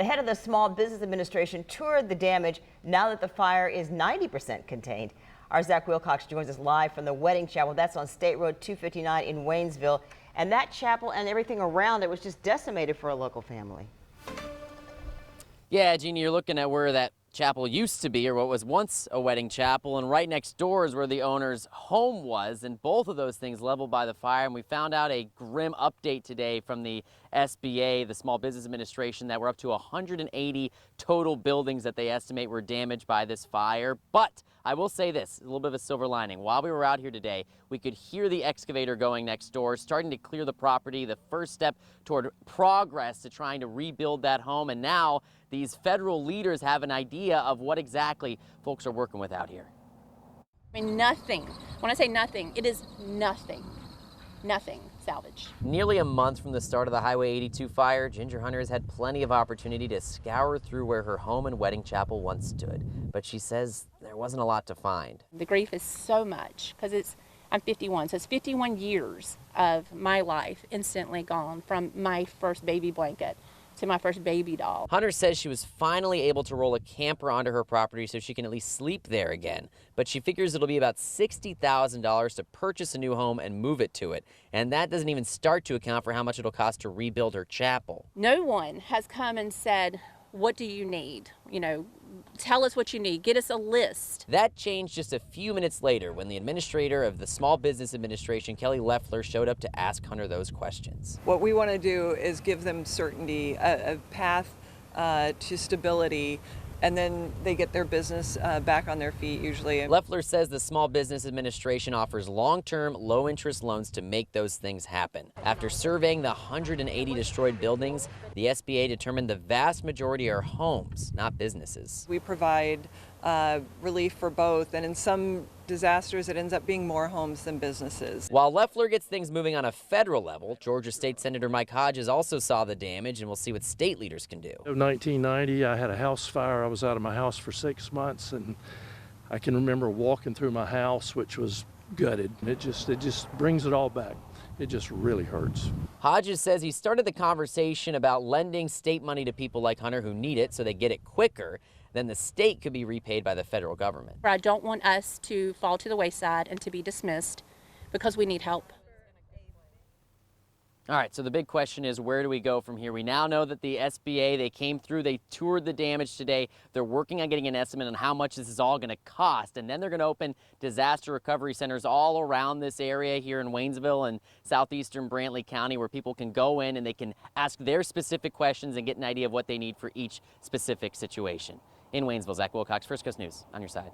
The head of the Small Business Administration toured the damage now that the fire is 90% contained. Our Zach Wilcox joins us live from the wedding chapel. That's on State Road 259 in Waynesville. And that chapel and everything around it was just decimated for a local family. Yeah, Jeannie, you're looking at where that chapel used to be, or what was once a wedding chapel, and right next door is where the owner's home was, and both of those things leveled by the fire. And we found out a grim update today from the SBA, the Small Business Administration, that we're up to 180 total buildings that they estimate were damaged by this fire. But I will say this, a little bit of a silver lining. While we were out here today, we could hear the excavator going next door, starting to clear the property, the first step toward progress to trying to rebuild that home. And now these federal leaders have an idea of what exactly folks are working with out here. I mean, nothing. When I say nothing, it is nothing. Nothing salvage. Nearly a month from the start of the Highway 82 fire, Ginger Hunter has had plenty of opportunity to scour through where her home and wedding chapel once stood. But she says there wasn't a lot to find. The grief is so much because I'm 51, so it's 51 years of my life instantly gone, from my first baby blanket to my first baby doll. Hunter says she was finally able to roll a camper onto her property so she can at least sleep there again. But she figures it'll be about $60,000 to purchase a new home and move it to it. And that doesn't even start to account for how much it'll cost to rebuild her chapel. No one has come and said, what do you need? You know, tell us what you need. Get us a list. That changed just a few minutes later when the administrator of the Small Business Administration, Kelly Loeffler, showed up to ask Hunter those questions. What we want to do is give them certainty, a path to stability, and then they get their business back on their feet usually. Loeffler says the Small Business Administration offers long-term, low-interest loans to make those things happen. After surveying the 180 destroyed buildings, the SBA determined the vast majority are homes, not businesses. We provide relief for both, and in some disasters it ends up being more homes than businesses. While Loeffler gets things moving on a federal level, Georgia State Senator Mike Hodges also saw the damage, and we'll see what state leaders can do. In 1990, I had a house fire. I was out of my house for 6 months, and I can remember walking through my house, which was gutted. It just brings it all back. It just really hurts. Hodges says he started the conversation about lending state money to people like Hunter who need it so they get it quicker. Then the state could be repaid by the federal government. I don't want us to fall to the wayside and to be dismissed because we need help. All right, so the big question is, where do we go from here? We now know that the SBA, they came through, they toured the damage today. They're working on getting an estimate on how much this is all going to cost, and then they're going to open disaster recovery centers all around this area here in Waynesville and southeastern Brantley County, where people can go in and they can ask their specific questions and get an idea of what they need for each specific situation. In Waynesville, Zach Wilcox, First Coast News, on your side.